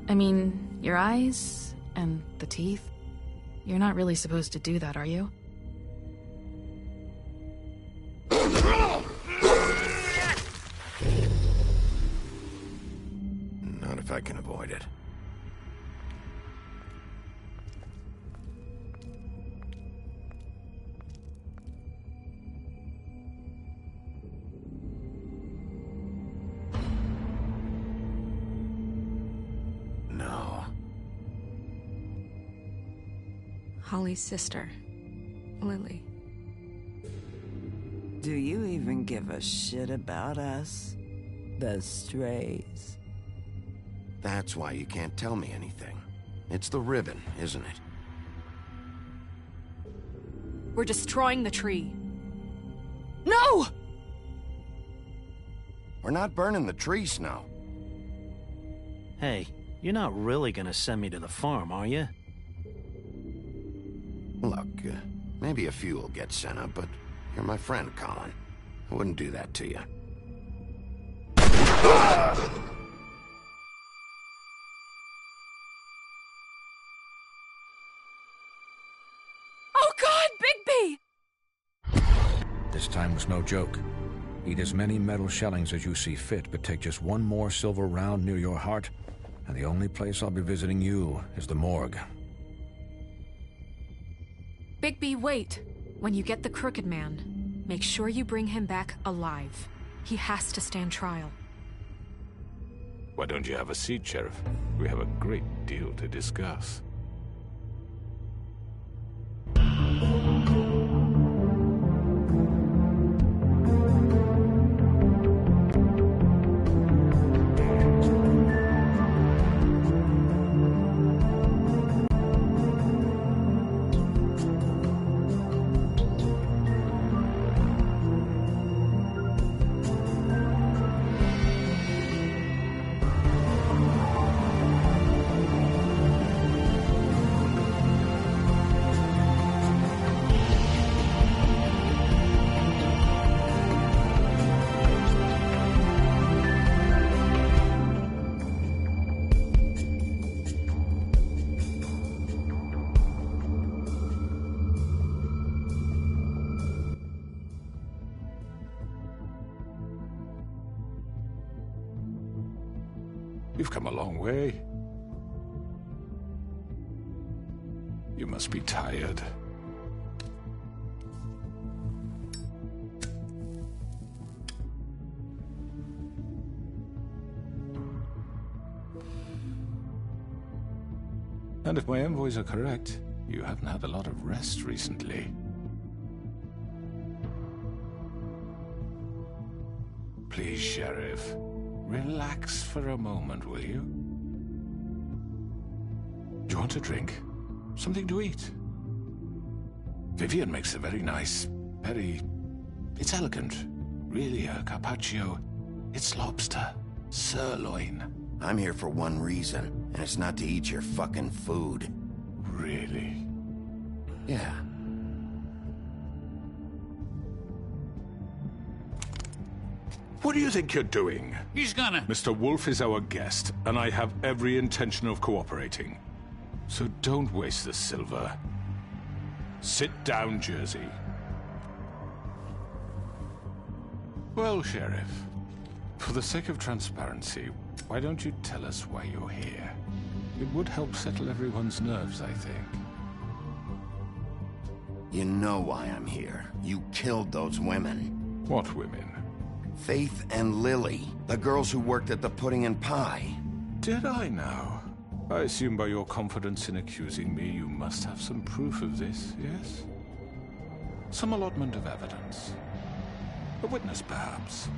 I mean, your eyes and the teeth. You're not really supposed to do that, are you? Not if I can avoid it. No. Holly's sister, Lily. Do you even give a shit about us? The strays. That's why you can't tell me anything. It's the ribbon, isn't it? We're destroying the tree. No! We're not burning the tree, Snow. Hey, you're not really gonna send me to the farm, are you? Look, maybe a few will get sent up, but you're my friend, Colin. I wouldn't do that to you. Oh God, Bigby! This time was no joke. Eat as many metal shellings as you see fit, but take just one more silver round near your heart, and the only place I'll be visiting you is the morgue. Bigby, wait. When you get the Crooked Man, make sure you bring him back alive. He has to stand trial. Why don't you have a seat, Sheriff? We have a great deal to discuss. You've come a long way. You must be tired. And if my envoys are correct, you haven't had a lot of rest recently. Please, Sheriff. Relax for a moment, will you? Do you want a drink? Something to eat? Vivian makes a very nice, it's elegant. Really a carpaccio. It's lobster. Sirloin. I'm here for one reason, and it's not to eat your fucking food. Really? Yeah. What do you think you're doing? He's gonna... Mr. Wolf is our guest, and I have every intention of cooperating. So don't waste the silver. Sit down, Jersey. Well, Sheriff, for the sake of transparency, why don't you tell us why you're here? It would help settle everyone's nerves, I think. You know why I'm here. You killed those women. What women? Faith and Lily, the girls who worked at the Pudding and Pie. Did I now? I assume by your confidence in accusing me, you must have some proof of this, yes? Some allotment of evidence. A witness, perhaps.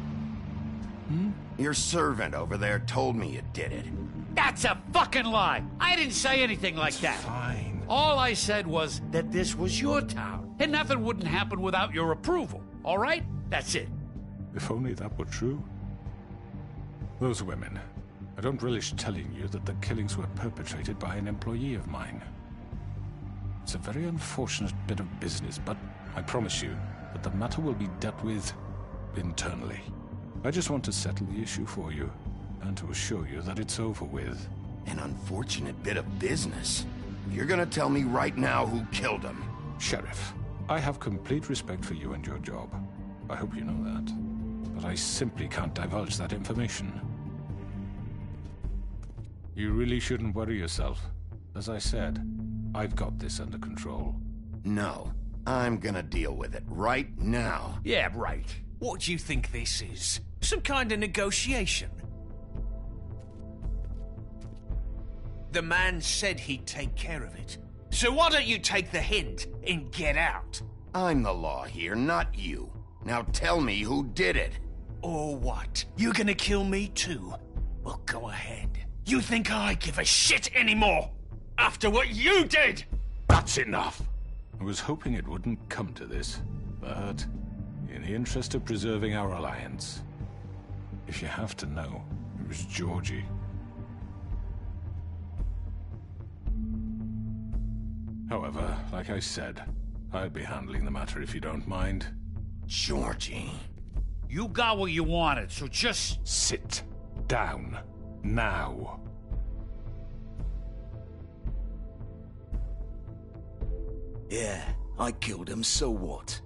Your servant over there told me you did it. That's a fucking lie! I didn't say anything like that. Fine. All I said was that this was your town, and nothing wouldn't happen without your approval, all right? That's it. If only that were true. Those women. I don't relish telling you that the killings were perpetrated by an employee of mine. It's a very unfortunate bit of business, but I promise you that the matter will be dealt with internally. I just want to settle the issue for you, and to assure you that it's over with. An unfortunate bit of business. You're gonna tell me right now who killed him. Sheriff, I have complete respect for you and your job. I hope you know that. But I simply can't divulge that information. You really shouldn't worry yourself. As I said, I've got this under control. No, I'm gonna deal with it right now. Yeah, right. What do you think this is? Some kind of negotiation? The man said he'd take care of it. So why don't you take the hint and get out? I'm the law here, not you. Now tell me who did it. Or what? You gonna kill me too? Well, go ahead. You think I give a shit anymore? After what you did? That's enough. I was hoping it wouldn't come to this, but in the interest of preserving our alliance, if you have to know, it was Georgie. However, like I said, I'll be handling the matter if you don't mind. Georgie. You got what you wanted, so just... Sit down. Now. Yeah, I killed him, so what?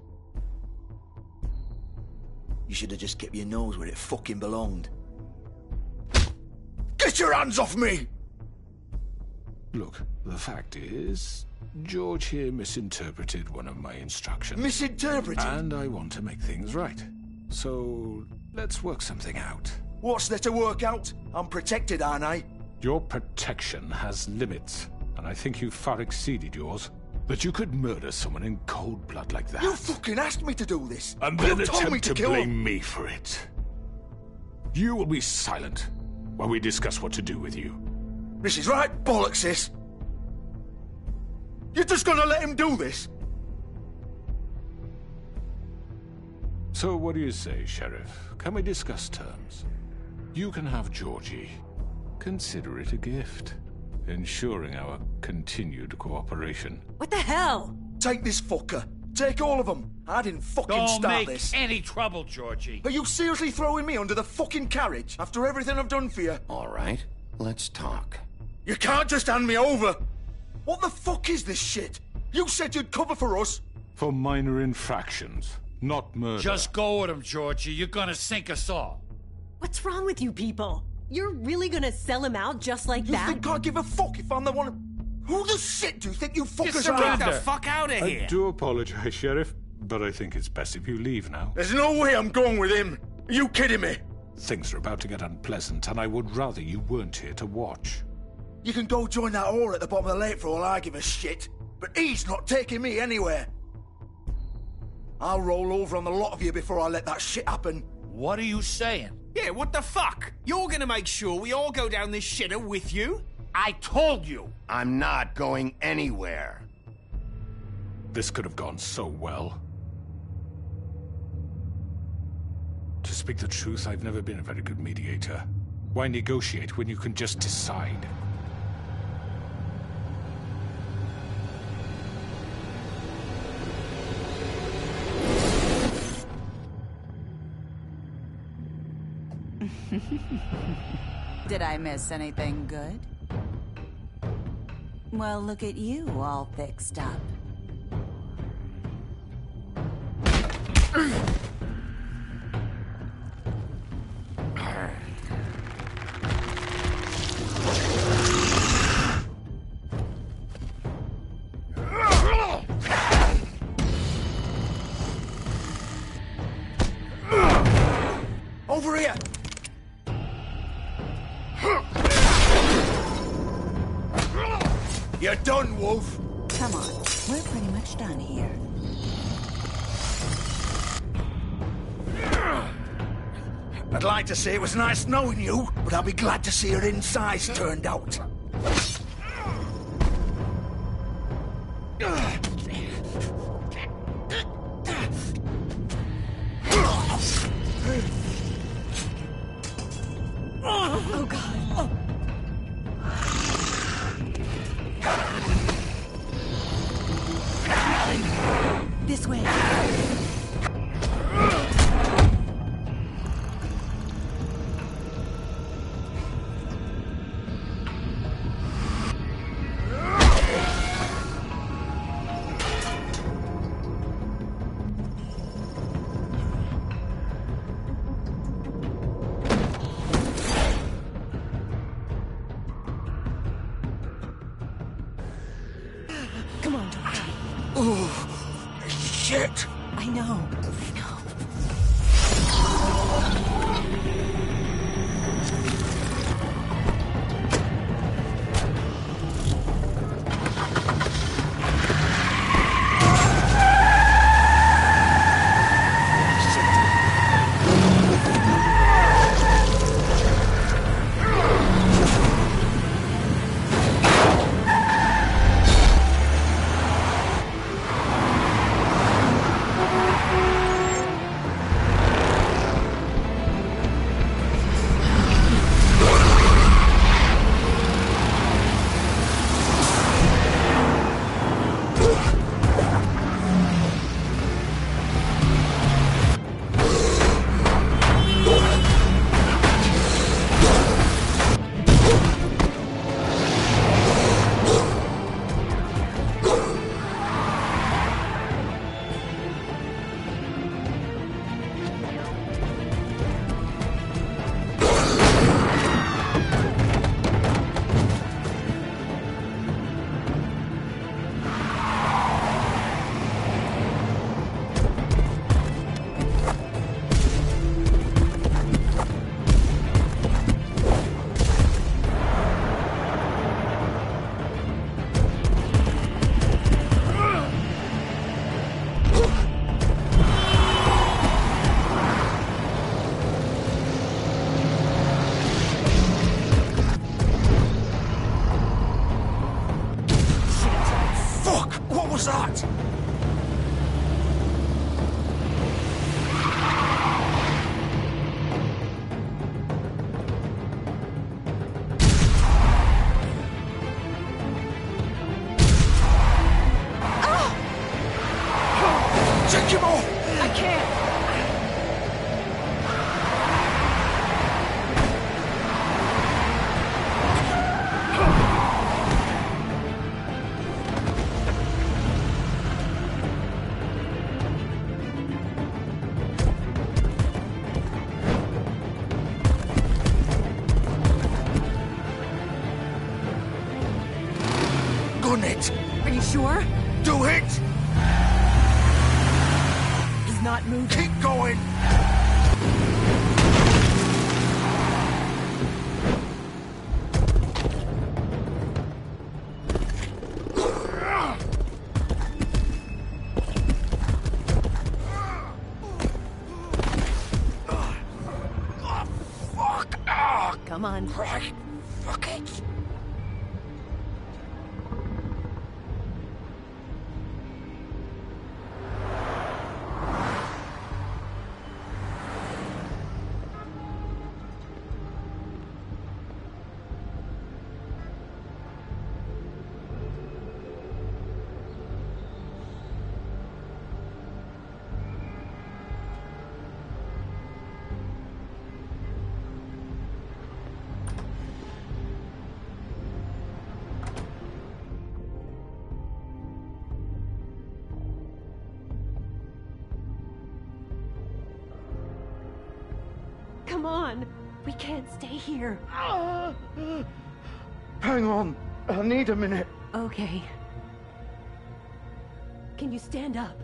You should have just kept your nose where it fucking belonged. Get your hands off me! Look, the fact is, George here misinterpreted one of my instructions. Misinterpreted? And I want to make things right. So, let's work something out. What's there to work out? I'm protected, aren't I? Your protection has limits, and I think you've far exceeded yours. That you could murder someone in cold blood like that. You fucking asked me to do this! And then you told me attempt to kill blame him. me for it. You will be silent while we discuss what to do with you. This is right bollocks, sis. You're just gonna let him do this? So what do you say, Sheriff? Can we discuss terms? You can have Georgie. Consider it a gift, ensuring our continued cooperation. What the hell? Take this fucker. Take all of them. I didn't fucking Don't start make this. any trouble, Georgie. Are you seriously throwing me under the fucking carriage after everything I've done for you? All right, let's talk. You can't just hand me over. What the fuck is this shit? You said you'd cover for us. For minor infractions, not murder. Just go with him, Georgie. You're gonna sink us all. What's wrong with you people? You're really gonna sell him out just like You that? think I give a fuck if I'm the one... Who the shit do you think you fuckers are? Get the fuck out of here! I do apologize, Sheriff, but I think it's best if you leave now. There's no way I'm going with him. Are you kidding me? Things are about to get unpleasant, and I would rather you weren't here to watch. You can go join that whore at the bottom of the lake for all I give a shit. But he's not taking me anywhere. I'll roll over on the lot of you before I let that shit happen. What are you saying? Yeah, what the fuck? You're gonna make sure we all go down this shitter with you? I told you. I'm not going anywhere. This could have gone so well. To speak the truth, I've never been a very good mediator. Why negotiate when you can just decide? Did I miss anything good? Well, look at you, all fixed up. Over here! You're done, Wolf! Come on, we're pretty much done here. I'd like to say it was nice knowing you, but I'll be glad to see your insides turned out. Oh, God. This way. Oh, shit! I know. Gun it! Are you sure? Do it! He's not moving. Keep going! Come on. Right. Fuck it. Come on. We can't stay here. Hang on. I need a minute. Okay. Can you stand up?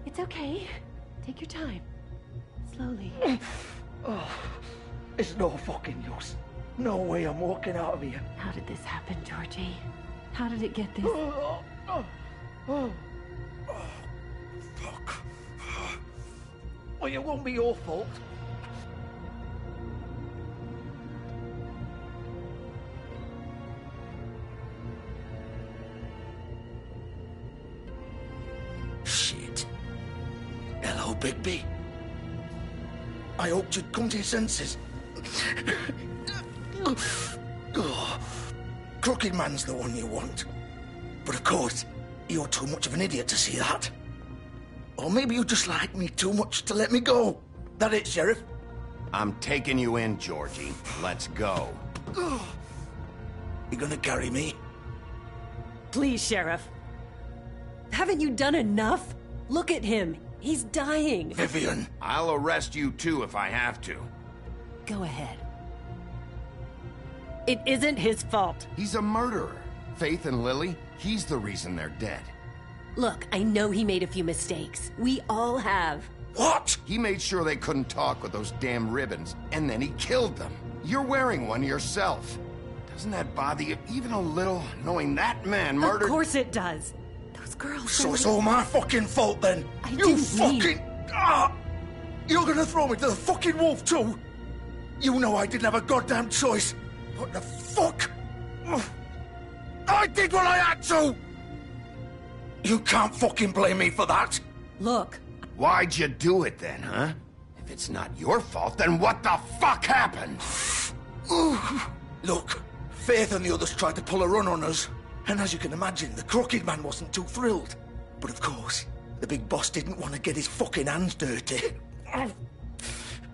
It's okay. Take your time. Slowly. It's no fucking use. No way I'm walking out of here. How did this happen, Georgie? How did it get this? Fuck. Well, it won't be your fault. Shit. Hello, Bigby. I hoped you'd come to your senses. Crooked Man's the one you want. But of course, you're too much of an idiot to see that. Or maybe you just like me too much to let me go. That it, Sheriff? I'm taking you in, Georgie. Let's go. You gonna carry me? Please, Sheriff. Haven't you done enough? Look at him. He's dying. Vivian. I'll arrest you too if I have to. Go ahead. It isn't his fault. He's a murderer. Faith and Lily, he's the reason they're dead. Look, I know he made a few mistakes. We all have. What? He made sure they couldn't talk with those damn ribbons, and then he killed them. You're wearing one yourself. Doesn't that bother you even a little, knowing that man murdered... Of course it does. Those girls... So it's all my fucking fault then? You fucking... You're gonna throw me to the fucking wolf too? You know I didn't have a goddamn choice. What the fuck? I did what I had to! You can't fucking blame me for that. Look. Why'd you do it then, huh? If it's not your fault, then what the fuck happened? Look, Faith and the others tried to pull a run on us. And as you can imagine, the Crooked Man wasn't too thrilled. But of course, the big boss didn't want to get his fucking hands dirty.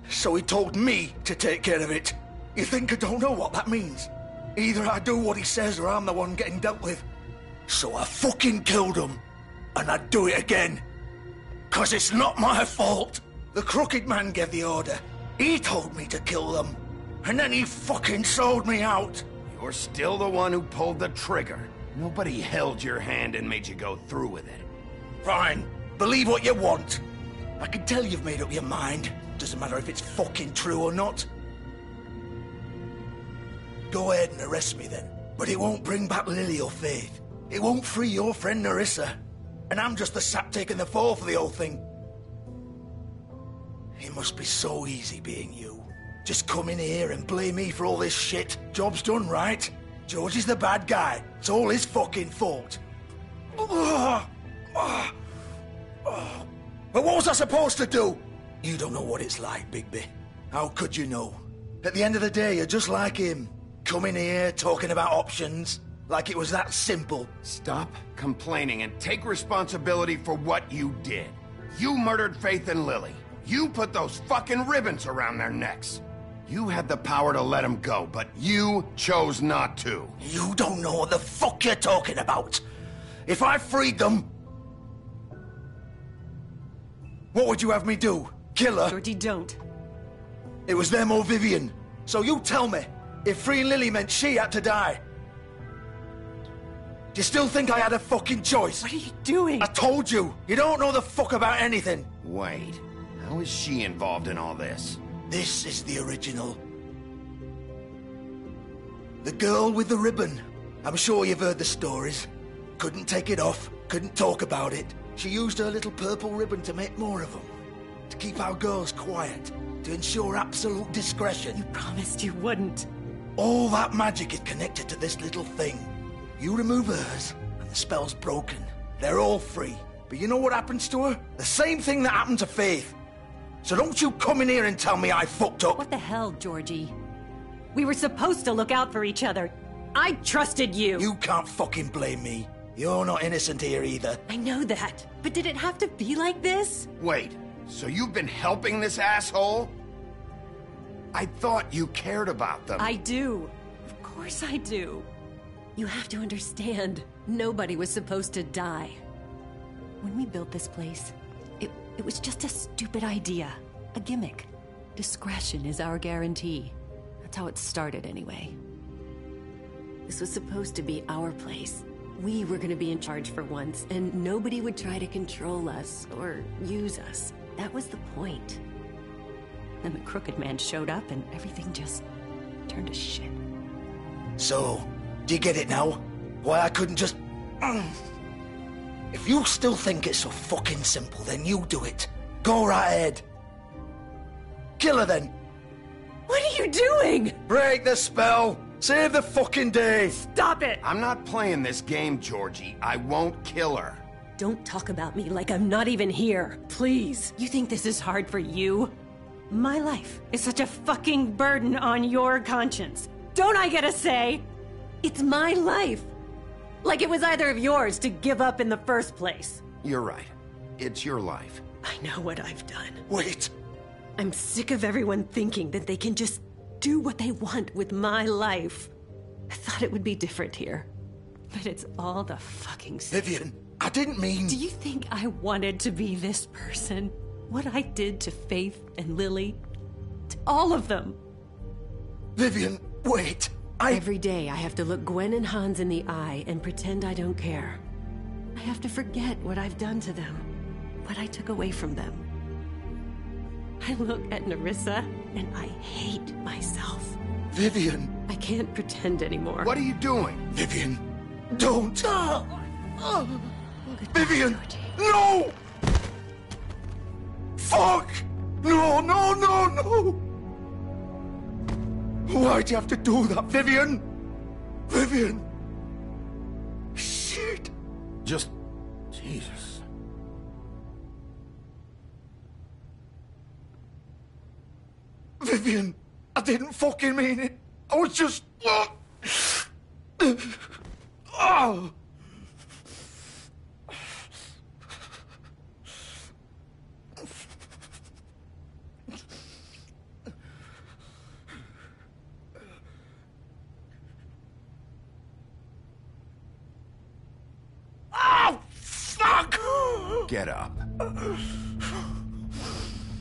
So he told me to take care of it. You think I don't know what that means? Either I do what he says or I'm the one getting dealt with. So I fucking killed him. And I'd do it again. 'Cause it's not my fault. The Crooked Man gave the order. He told me to kill them. And then he fucking sold me out. You're still the one who pulled the trigger. Nobody held your hand and made you go through with it. Fine. Believe what you want. I can tell you've made up your mind. Doesn't matter if it's fucking true or not. Go ahead and arrest me then. But it won't bring back Lily or Faith. It won't free your friend Nerissa. And I'm just the sap taking the fall for the whole thing. It must be so easy being you. Just come in here and blame me for all this shit. Job's done, right? George is the bad guy. It's all his fucking fault. But what was I supposed to do? You don't know what it's like, Bigby. How could you know? At the end of the day, you're just like him. Coming here, talking about options. Like it was that simple. Stop complaining and take responsibility for what you did. You murdered Faith and Lily. You put those fucking ribbons around their necks. You had the power to let them go, but you chose not to. You don't know what the fuck you're talking about. If I freed them... What would you have me do? Kill her? Georgie, don't. It was them or Vivian. So you tell me, if freeing Lily meant she had to die... Do you still think I had a fucking choice? What are you doing? I told you, you don't know the fuck about anything. Wait, how is she involved in all this? This is the original. The girl with the ribbon. I'm sure you've heard the stories. Couldn't take it off, couldn't talk about it. She used her little purple ribbon to make more of them. To keep our girls quiet. To ensure absolute discretion. You promised you wouldn't. All that magic is connected to this little thing. You remove hers, and the spell's broken. They're all free. But you know what happens to her? The same thing that happened to Faith. So don't you come in here and tell me I fucked up. What the hell, Georgie? We were supposed to look out for each other. I trusted you. You can't fucking blame me. You're not innocent here either. I know that. But did it have to be like this? Wait, so you've been helping this asshole? I thought you cared about them. I do. Of course I do. You have to understand, nobody was supposed to die. When we built this place, it was just a stupid idea. A gimmick. Discretion is our guarantee. That's how it started anyway. This was supposed to be our place. We were gonna be in charge for once, and nobody would try to control us or use us. That was the point. Then the Crooked Man showed up and everything just turned to shit. So, do you get it now? Why I couldn't just... If you still think it's so fucking simple, then you do it. Go right ahead. Kill her then. What are you doing? Break the spell. Save the fucking day. Stop it. I'm not playing this game, Georgie. I won't kill her. Don't talk about me like I'm not even here. Please. You think this is hard for you? My life is such a fucking burden on your conscience. Don't I get a say? It's my life. Like it was either of yours to give up in the first place. You're right. It's your life. I know what I've done. Wait. I'm sick of everyone thinking that they can just do what they want with my life. I thought it would be different here. But it's all the fucking same. Vivian, I didn't mean... Do you think I wanted to be this person? What I did to Faith and Lily? To all of them? Vivian, wait. Every day I have to look Gwen and Hans in the eye and pretend I don't care. I have to forget what I've done to them, what I took away from them. I look at Nerissa, and I hate myself. Vivian! I can't pretend anymore. What are you doing? Vivian, don't! Vivian! No! Fuck! No, no, no, no! Why'd you have to do that, Vivian? Vivian! Shit! Just... Jesus. Vivian, I didn't fucking mean it. I was just... Oh! Oh, fuck! Get up.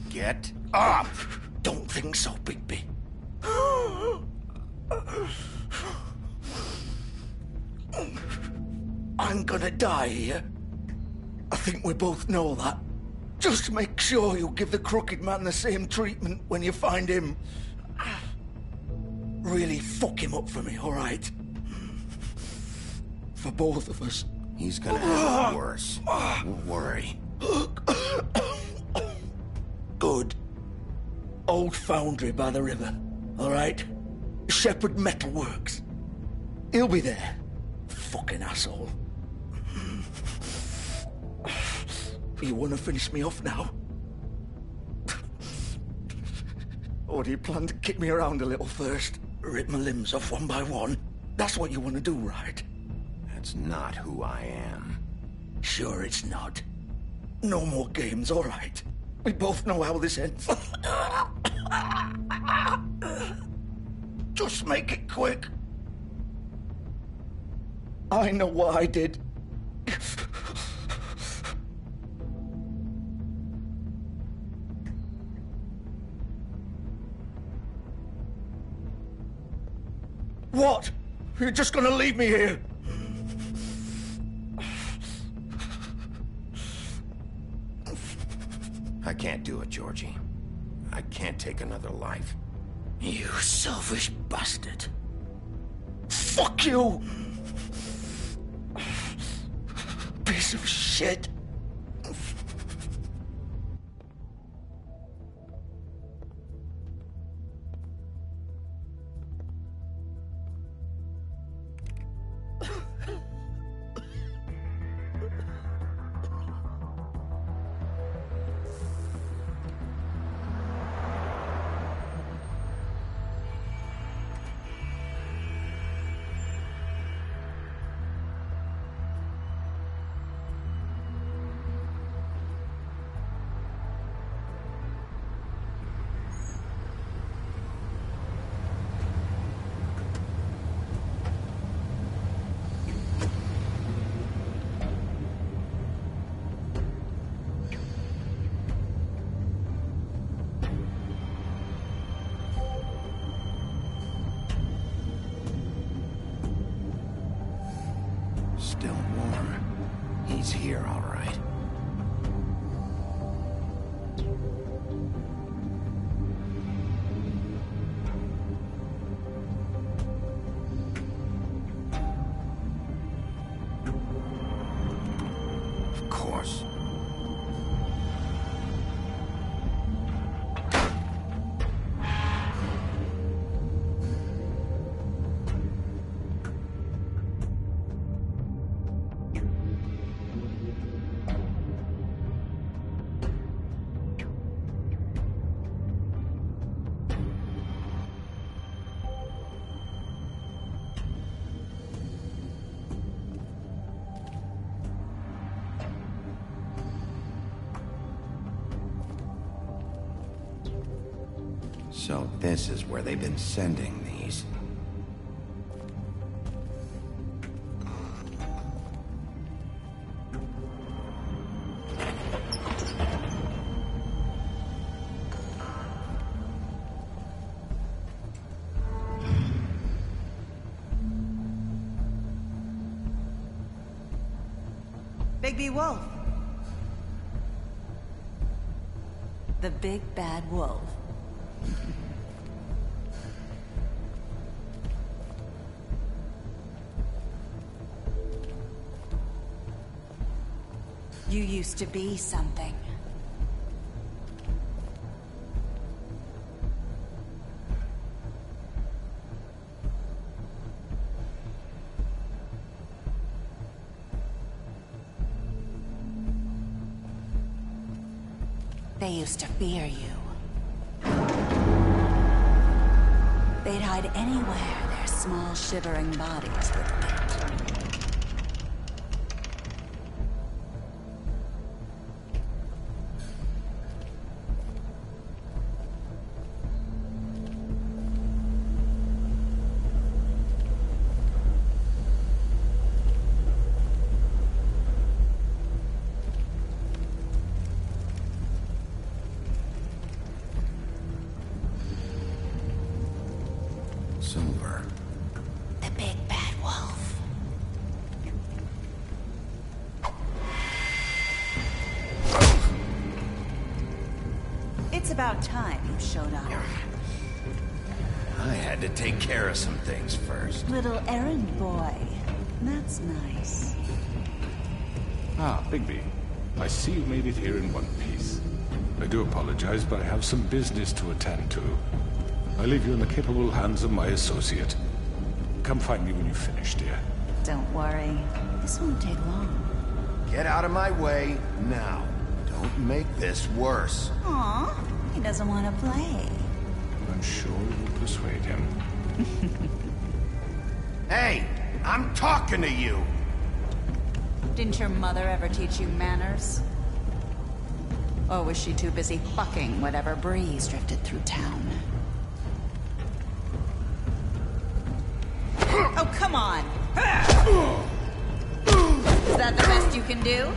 Get up! Don't think so, Bigby. I'm gonna die here. I think we both know that. Just make sure you give the crooked man the same treatment when you find him. Really fuck him up for me, all right? For both of us. He's gonna have it worse. Don't worry. Good. Old foundry by the river, all right? Shepherd Metal Works. He'll be there. Fucking asshole. You want to finish me off now? Or do you plan to kick me around a little first? Rip my limbs off one by one? That's what you want to do, right? That's not who I am. Sure it's not. No more games, all right? We both know how this ends. Just make it quick. I know what I did. What? You're just gonna leave me here? I can't do it, Georgie. I can't take another life. You selfish bastard. Fuck you! Piece of shit. Still warm. He's here, all right. Of course. So this is where they've been sending these. Bigby Wolf. The big bad wolf. You used to be something. They used to fear you. They'd hide anywhere their small, shivering bodies would fit. Silver. The big bad wolf. It's about time you showed up. I had to take care of some things first. Little errand boy. That's nice. Ah, Bigby. I see you made it here in one piece. I do apologize, but I have some business to attend to. I leave you in the capable hands of my associate. Come find me when you've finished, dear. Don't worry. This won't take long. Get out of my way now. Don't make this worse. Aw, he doesn't want to play. I'm sure you'll persuade him. Hey, I'm talking to you! Didn't your mother ever teach you manners? Or was she too busy fucking whatever breeze drifted through town? Oh, come on! Is that the best you can do?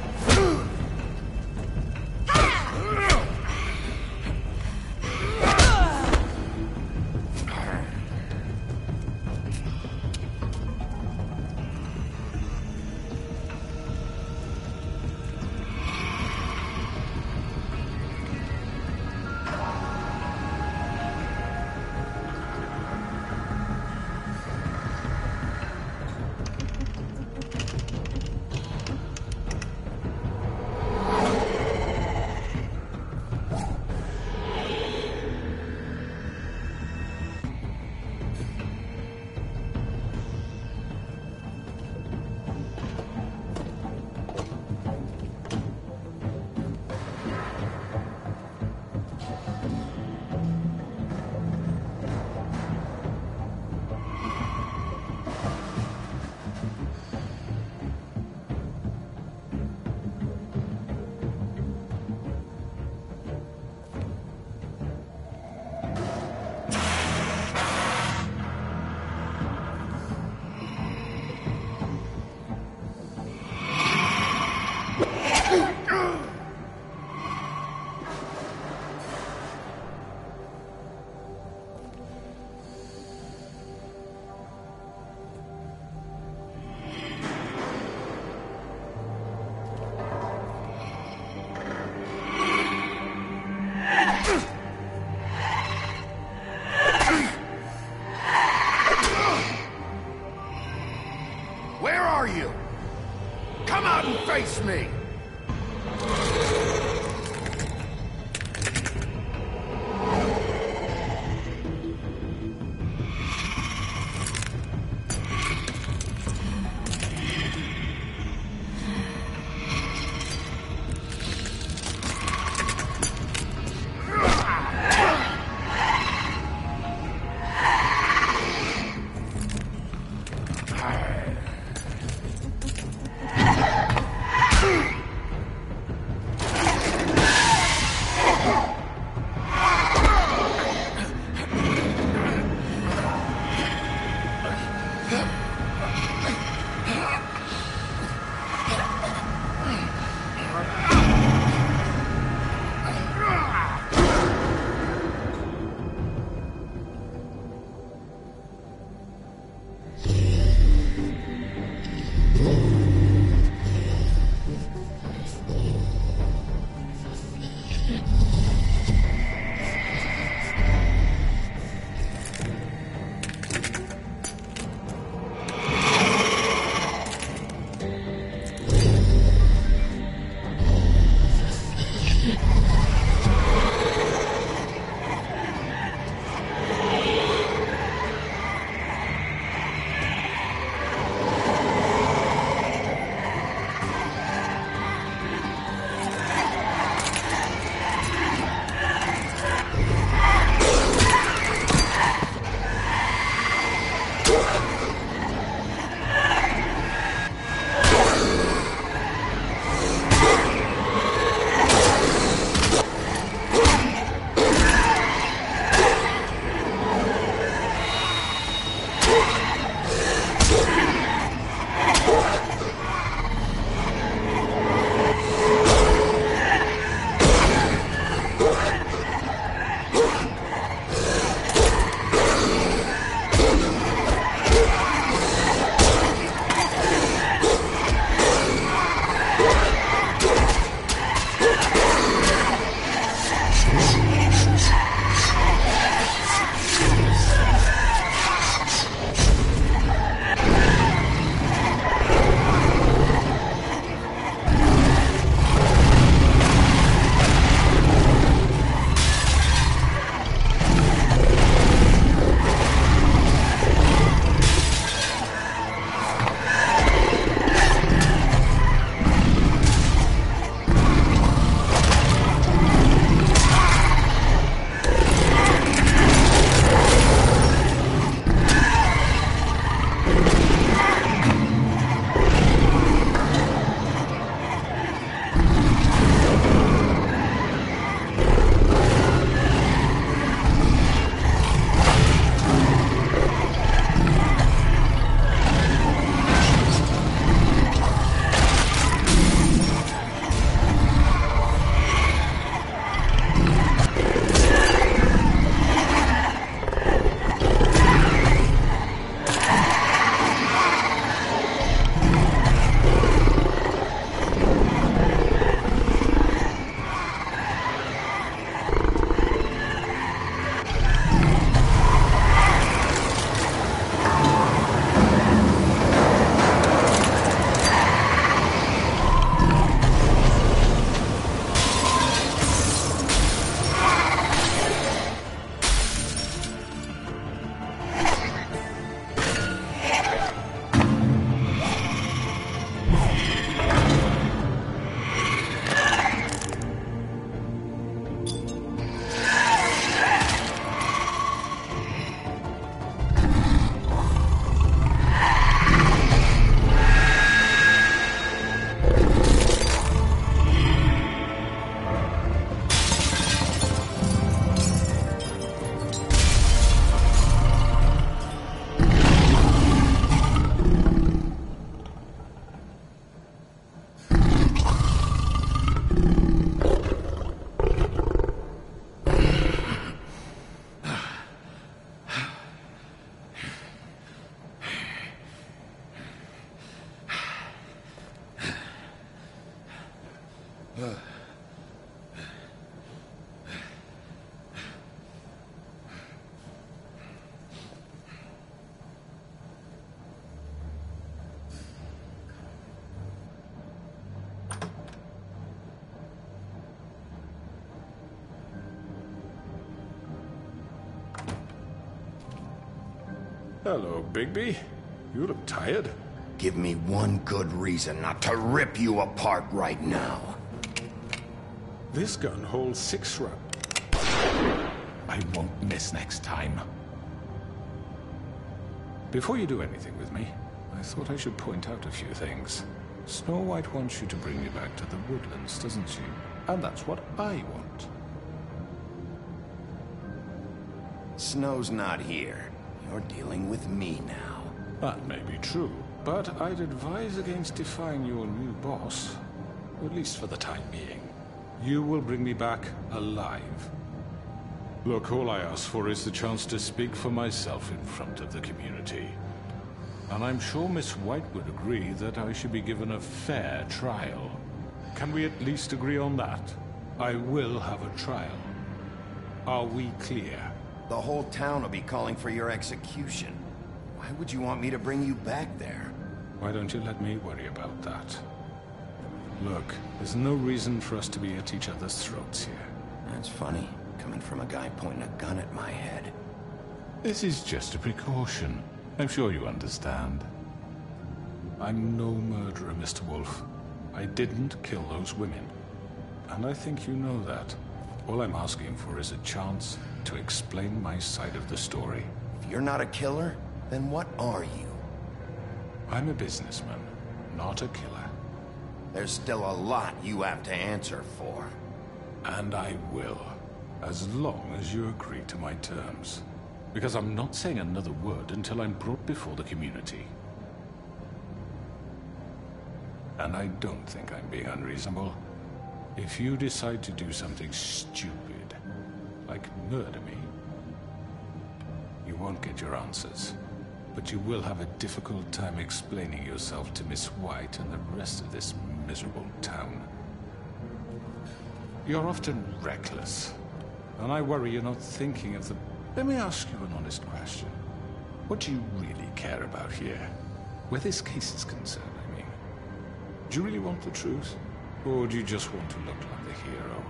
Where are you? Come out and face me! Hello, Bigby. You look tired. Give me one good reason not to rip you apart right now. This gun holds 6 rounds. I won't miss next time. Before you do anything with me, I thought I should point out a few things. Snow White wants you to bring me back to the woodlands, doesn't she? And that's what I want. Snow's not here. You're dealing with me now. That may be true, but I'd advise against defying your new boss. At least for the time being. You will bring me back alive. Look, all I ask for is the chance to speak for myself in front of the community. And I'm sure Miss White would agree that I should be given a fair trial. Can we at least agree on that? I will have a trial. Are we clear? The whole town will be calling for your execution. Why would you want me to bring you back there? Why don't you let me worry about that? Look, there's no reason for us to be at each other's throats here. That's funny, coming from a guy pointing a gun at my head. This is just a precaution. I'm sure you understand. I'm no murderer, Mr. Wolf. I didn't kill those women. And I think you know that. All I'm asking for is a chance to explain my side of the story. If you're not a killer, then what are you? I'm a businessman, not a killer. There's still a lot you have to answer for. And I will, as long as you agree to my terms. Because I'm not saying another word until I'm brought before the community. And I don't think I'm being unreasonable. If you decide to do something stupid, like murder me, you won't get your answers. But you will have a difficult time explaining yourself to Miss White and the rest of this miserable town. You're often reckless, and I worry you're not thinking of the... Let me ask you an honest question. What do you really care about here? Where this case is concerned, I mean. Do you really want the truth? Or do you just want to look like the hero?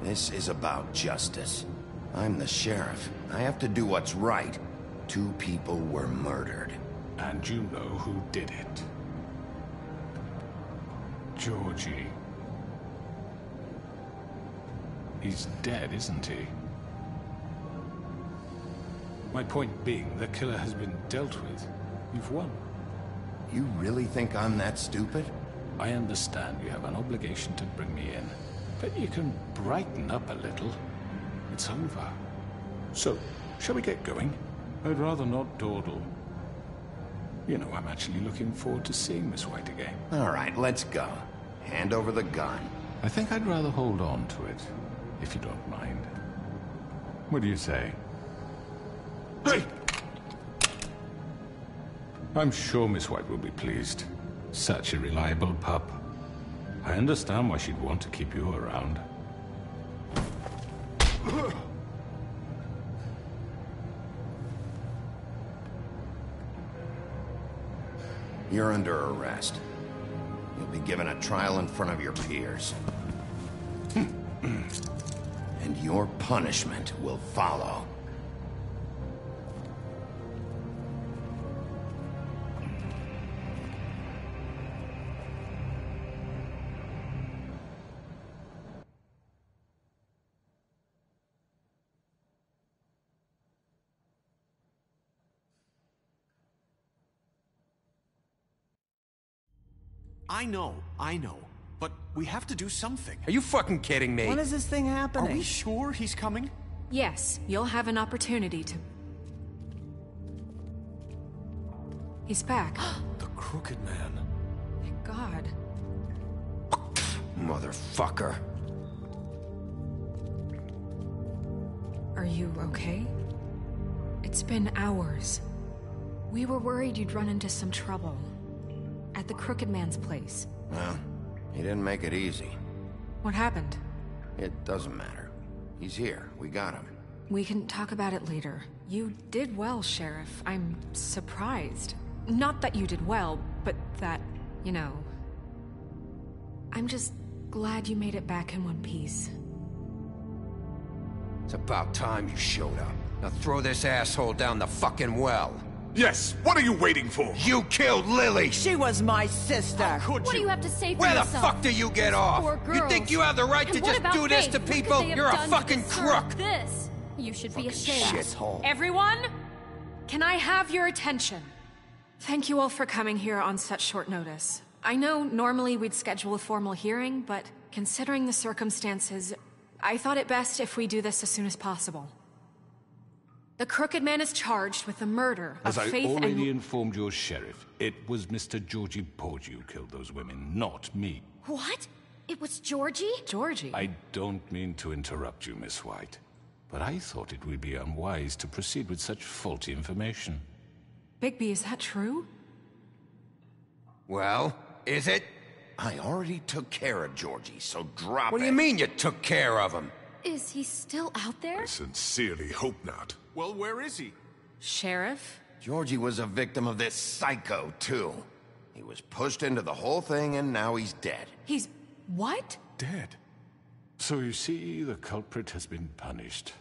This is about justice. I'm the sheriff. I have to do what's right. 2 people were murdered. And you know who did it. Georgie. He's dead, isn't he? My point being, the killer has been dealt with. You've won. You really think I'm that stupid? I understand you have an obligation to bring me in, but you can brighten up a little. It's over. So, shall we get going? I'd rather not dawdle. You know, I'm actually looking forward to seeing Miss White again. All right, let's go. Hand over the gun. I think I'd rather hold on to it, if you don't mind. What do you say? Hey! I'm sure Miss White will be pleased. Such a reliable pup. I understand why she'd want to keep you around. You're under arrest. You'll be given a trial in front of your peers. And your punishment will follow. I know. But we have to do something. Are you fucking kidding me? When is this thing happening? Are we sure he's coming? Yes, you'll have an opportunity to... He's back. The Crooked Man. Thank God. Motherfucker. Are you okay? It's been hours. We were worried you'd run into some trouble. At the Crooked Man's place. Well, he didn't make it easy. What happened? It doesn't matter. He's here. We got him. We can talk about it later. You did well, Sheriff. I'm surprised. Not that you did well, but that, you know... I'm just glad you made it back in one piece. It's about time you showed up. Now throw this asshole down the fucking well. Yes, what are you waiting for? You killed Lily! She was my sister! What do you have to say for Where yourself? the fuck do you get off? Poor You girls. think you have the right And to what just about do this Faith? to What could people? they have You're a done to fucking deserve crook! This? You should be ashamed. Shithole. Everyone, can I have your attention? Thank you all for coming here on such short notice. I know normally we'd schedule a formal hearing, but considering the circumstances, I thought it best if we do this as soon as possible. The Crooked Man is charged with the murder of As I Faith already and... informed your sheriff, it was Mr. Georgie Porgy who killed those women, not me. What? It was Georgie? Georgie? I don't mean to interrupt you, Miss White, but I thought it would be unwise to proceed with such faulty information. Bigby, is that true? Well, is it? I already took care of Georgie, so drop it. What do you mean you took care of him? Is he still out there? I sincerely hope not. Well, where is he? Sheriff? Georgie was a victim of this psycho, too. He was pushed into the whole thing, and now he's dead. He's... what? Dead. So you see, the culprit has been punished.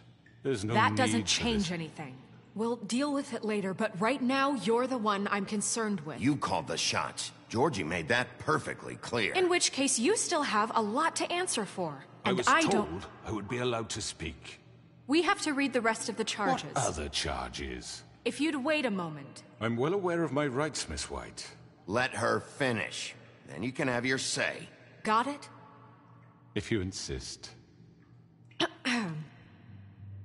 There's no That need doesn't for change this. anything. We'll deal with it later, but right now, you're the one I'm concerned with. You called the shots. Georgie made that perfectly clear. In which case, you still have a lot to answer for. And I was don't... told I would be allowed to speak. We have to read the rest of the charges. What other charges? If you'd wait a moment. I'm well aware of my rights, Miss White. Let her finish. Then you can have your say. Got it? If you insist.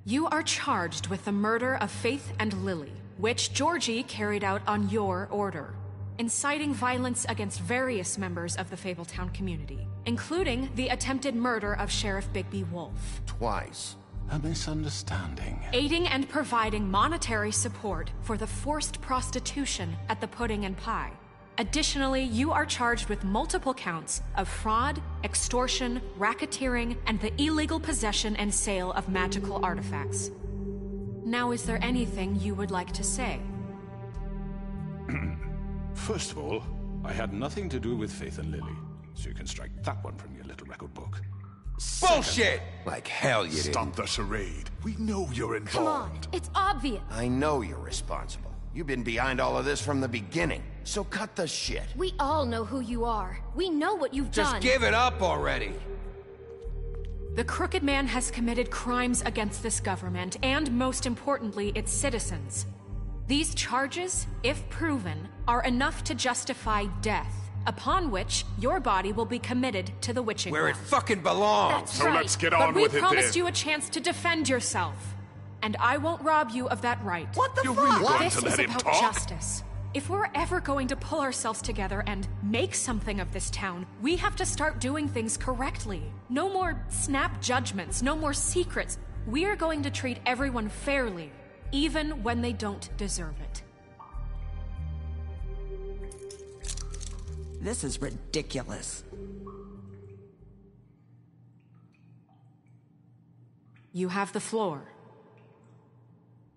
You are charged with the murder of Faith and Lily, which Georgie carried out on your order, inciting violence against various members of the Fabletown community, including the attempted murder of Sheriff Bigby Wolf. Twice. A misunderstanding. Aiding and providing monetary support for the forced prostitution at the Pudding and Pie. Additionally, you are charged with multiple counts of fraud, extortion, racketeering, and the illegal possession and sale of magical artifacts. Now, is there anything you would like to say? First of all, I had nothing to do with Faith and Lily, so you can strike that one from your little record book. Bullshit! Like hell you didn't. Stop the charade. We know you're involved. Come on, it's obvious. I know you're responsible. You've been behind all of this from the beginning, so cut the shit. We all know who you are. We know what you've Just done. give it up already. The Crooked Man has committed crimes against this government, and most importantly, its citizens. These charges, if proven, are enough to justify death, upon which your body will be committed to the witching Where it ground. fucking belongs. That's So right. let's get on But we with it promised then. you a chance to defend yourself. And I won't rob you of that right. What the You're fuck? really going This to is let him about talk? justice. If we're ever going to pull ourselves together and make something of this town, we have to start doing things correctly. No more snap judgments, no more secrets. We are going to treat everyone fairly, even when they don't deserve it. This is ridiculous. You have the floor.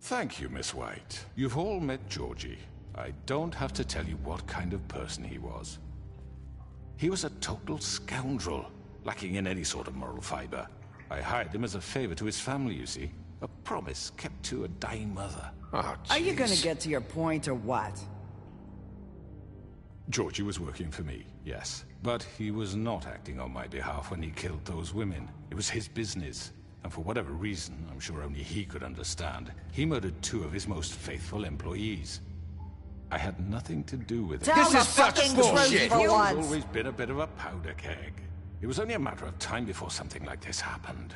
Thank you, Miss White. You've all met Georgie. I don't have to tell you what kind of person he was. He was a total scoundrel, lacking in any sort of moral fiber. I hired him as a favor to his family, you see. A promise kept to a dying mother. Oh, Are you jeez. gonna get to your point or what? Georgie was working for me, yes. But he was not acting on my behalf when he killed those women. It was his business. And for whatever reason, I'm sure only he could understand, he murdered 2 of his most faithful employees. I had nothing to do with it. Tell the fucking truth bullshit. for He's once. always been a bit of a powder keg. It was only a matter of time before something like this happened.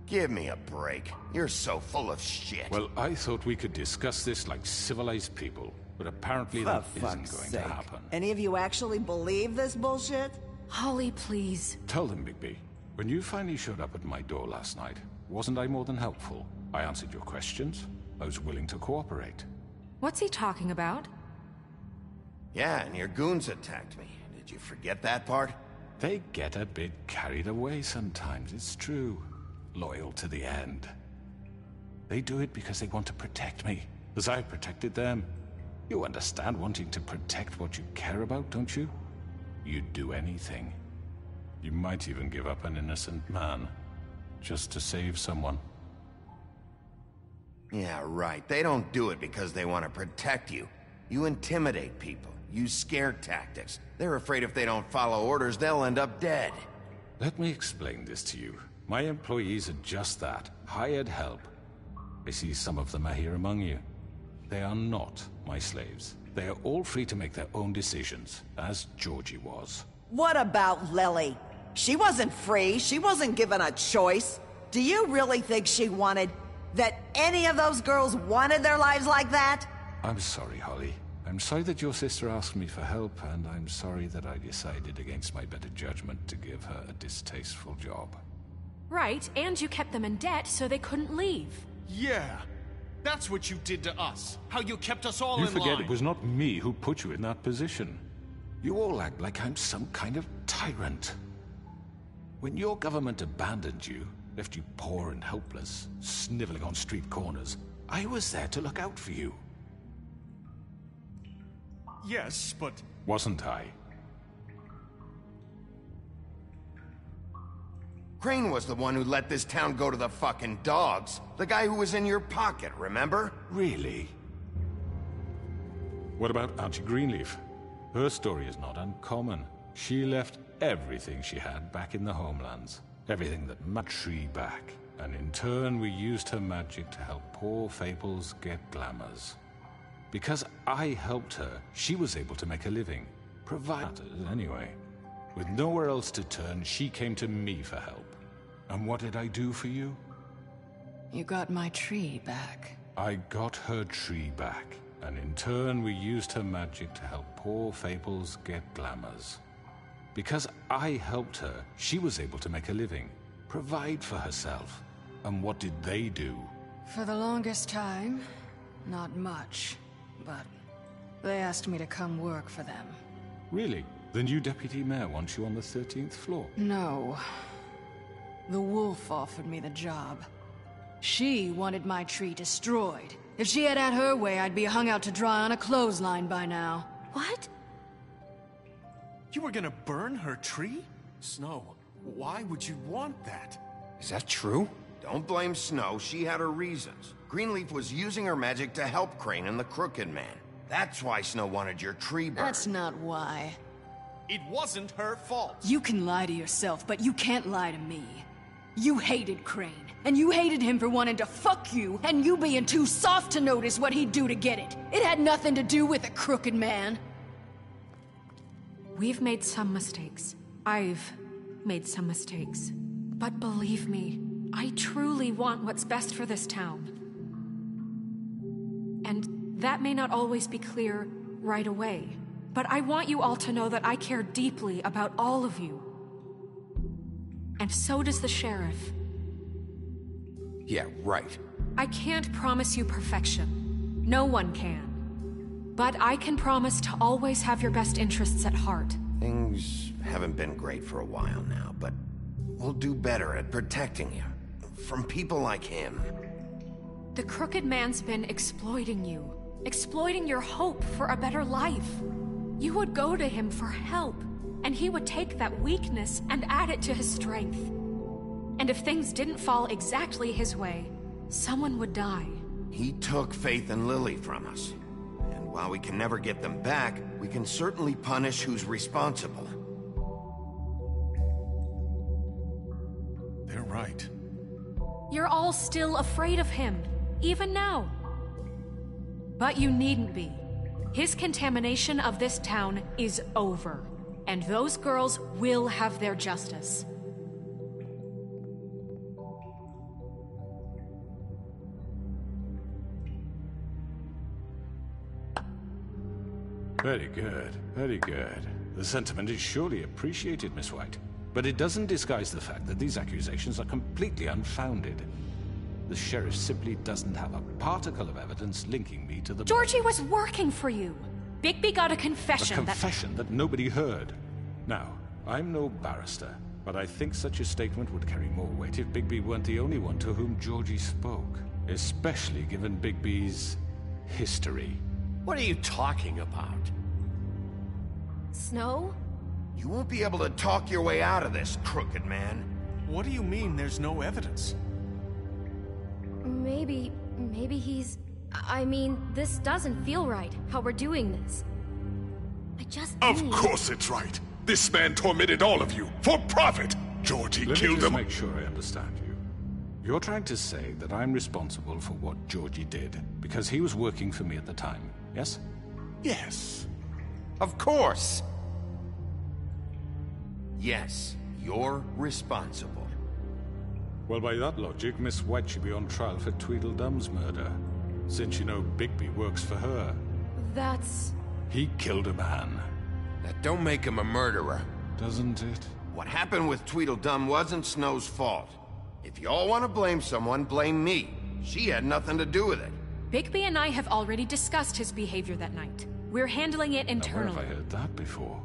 Give me a break. You're so full of shit. Well, I thought we could discuss this like civilized people, but apparently For that isn't fuck's going sake. to happen. Any of you actually believe this bullshit? Holly, please. Tell them, Bigby, when you finally showed up at my door last night, wasn't I more than helpful? I answered your questions. I was willing to cooperate. What's he talking about? Yeah, and your goons attacked me. Did you forget that part? They get a bit carried away sometimes, it's true. Loyal to the end. They do it because they want to protect me, as I've protected them. You understand wanting to protect what you care about, don't you? You'd do anything. You might even give up an innocent man, just to save someone. Yeah, right. They don't do it because they want to protect you. You intimidate people, use scare tactics. They're afraid if they don't follow orders, they'll end up dead. Let me explain this to you. My employees are just that, hired help. I see some of them are here among you. They are not my slaves. They are all free to make their own decisions, as Georgie was. What about Lily? She wasn't free. She wasn't given a choice. Do you really think she wanted... that any of those girls wanted their lives like that? I'm sorry, Holly. I'm sorry that your sister asked me for help, and I'm sorry that I decided against my better judgment to give her a distasteful job. Right, and you kept them in debt so they couldn't leave. Yeah, that's what you did to us. How you kept us all You in forget line. it was not me who put you in that position. You all act like I'm some kind of tyrant. When your government abandoned you, left you poor and helpless, sniveling on street corners, I was there to look out for you. Yes, but... Wasn't I? Crane was the one who let this town go to the fucking dogs. The guy who was in your pocket, remember? Really? What about Auntie Greenleaf? Her story is not uncommon. She left everything she had back in the homelands. Everything that met Tree back. And in turn, we used her magic to help poor Fables get glamours. Because I helped her, she was able to make a living. Provided, anyway. With nowhere else to turn, she came to me for help. And what did I do for you? You got my tree back. I got her tree back. And in turn, we used her magic to help poor Fables get glamours. Because I helped her, she was able to make a living, provide for herself. And what did they do? For the longest time, not much. But they asked me to come work for them. Really? The new deputy mayor wants you on the 13th floor? No. The wolf offered me the job. She wanted my tree destroyed. If she had her way, I'd be hung out to dry on a clothesline by now. What? You were gonna burn her tree? Snow, why would you want that? Is that true? Don't blame Snow, she had her reasons. Greenleaf was using her magic to help Crane and the Crooked Man. That's why Snow wanted your tree burned. That's not why. It wasn't her fault. You can lie to yourself, but you can't lie to me. You hated Crane, and you hated him for wanting to fuck you, and you being too soft to notice what he'd do to get it. It had nothing to do with the Crooked Man. We've made some mistakes. I've made some mistakes. But believe me, I truly want what's best for this town. And that may not always be clear right away. But I want you all to know that I care deeply about all of you. And so does the sheriff. Yeah, right. I can't promise you perfection. No one can. But I can promise to always have your best interests at heart. Things haven't been great for a while now, but we'll do better at protecting you. From people like him. The Crooked Man's been exploiting you. Exploiting your hope for a better life. You would go to him for help, and he would take that weakness and add it to his strength. And if things didn't fall exactly his way, someone would die. He took Faith and Lily from us. And while we can never get them back, we can certainly punish who's responsible. They're right. You're all still afraid of him, even now. But you needn't be. His contamination of this town is over, and those girls will have their justice. Very good, very good. The sentiment is surely appreciated, Miss White. But it doesn't disguise the fact that these accusations are completely unfounded. The sheriff simply doesn't have a particle of evidence linking me to the... Georgie was working for you. Bigby got a confession that nobody heard. Now, I'm no barrister, but I think such a statement would carry more weight if Bigby weren't the only one to whom Georgie spoke. Especially given Bigby's history. What are you talking about? Snow? You won't be able to talk your way out of this, crooked man. What do you mean there's no evidence? Maybe he's... I mean, this doesn't feel right, how we're doing this. I just Of course it's right. This man tormented all of you, for profit! Georgie killed him. Let me just make sure I understand you. You're trying to say that I'm responsible for what Georgie did, because he was working for me at the time, yes? Yes. Of course! Yes, you're responsible. Well, by that logic, Miss White should be on trial for Tweedledum's murder, since you know Bigby works for her. That's... He killed a man. That don't make him a murderer. Doesn't it? What happened with Tweedledum wasn't Snow's fault. If y'all want to blame someone, blame me. She had nothing to do with it. Bigby and I have already discussed his behavior that night. We're handling it internally. Now, where have I heard that before?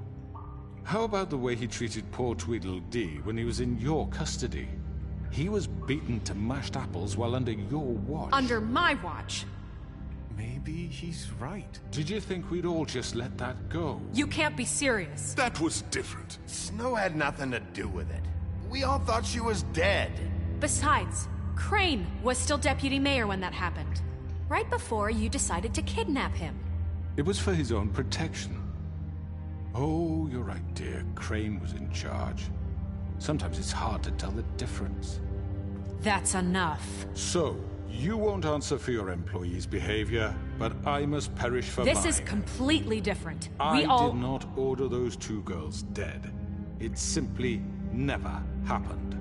How about the way he treated poor Tweedledee when he was in your custody? He was beaten to mashed apples while under your watch. Under my watch. Maybe he's right. Did you think we'd all just let that go? You can't be serious. That was different. Snow had nothing to do with it. We all thought she was dead. Besides, Crane was still deputy mayor when that happened. Right before you decided to kidnap him. It was for his own protection. Oh, you're right, dear. Crane was in charge. Sometimes it's hard to tell the difference. That's enough. So, you won't answer for your employees' behavior, but I must perish for mine. This is completely different. I did not order those two girls dead. It simply never happened.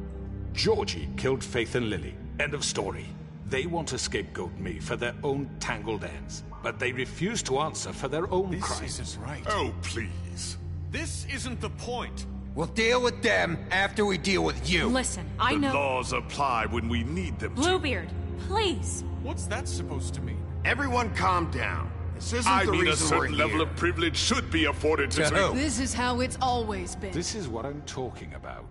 Georgie killed Faith and Lily. End of story. They want to scapegoat me for their own tangled ends, but they refuse to answer for their own crimes. This isn't right. Oh, please. This isn't the point. We'll deal with them after we deal with you. Listen, I know... The laws apply when we need them to. Bluebeard, please. What's that supposed to mean? Everyone calm down. This isn't I the mean, a reason we're certain level here. of privilege should be afforded to This is how it's always been. This is what I'm talking about.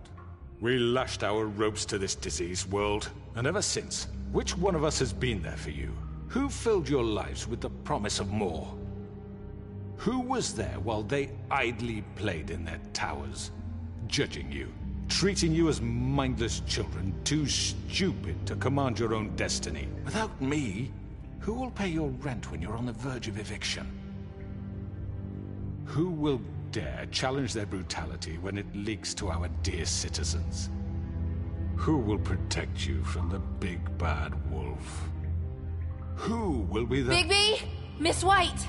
We lashed our ropes to this diseased world, and ever since, which one of us has been there for you? Who filled your lives with the promise of more? Who was there while they idly played in their towers, judging you, treating you as mindless children, too stupid to command your own destiny? Without me, who will pay your rent when you're on the verge of eviction? Who will dare challenge their brutality when it leaks to our dear citizens? Who will protect you from the big bad wolf? Who will be the... Bigby! Miss White!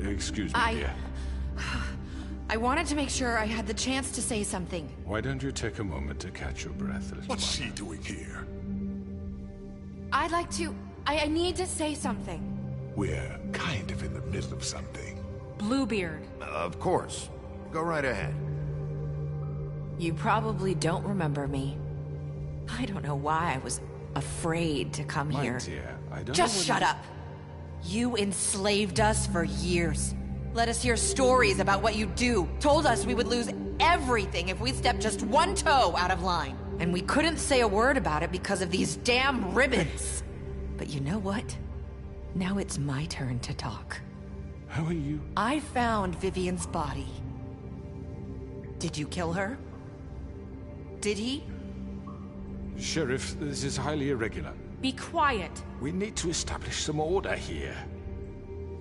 Excuse me, dear. I wanted to make sure I had the chance to say something. Why don't you take a moment to catch your breath, little What's she doing here? I'd like to... I need to say something. We're kind of in the middle of something. Bluebeard. Of course. Go right ahead. You probably don't remember me. I don't know why I was afraid to come My here. dear, I don't Just know shut up. You enslaved us for years. Let us hear stories about what you do. Told us we would lose everything if we stepped just one toe out of line. And we couldn't say a word about it because of these damn ribbons. But you know what? Now it's my turn to talk. How are you? I found Vivian's body. Did you kill her? Did he? Sheriff, this is highly irregular. Be quiet. We need to establish some order here.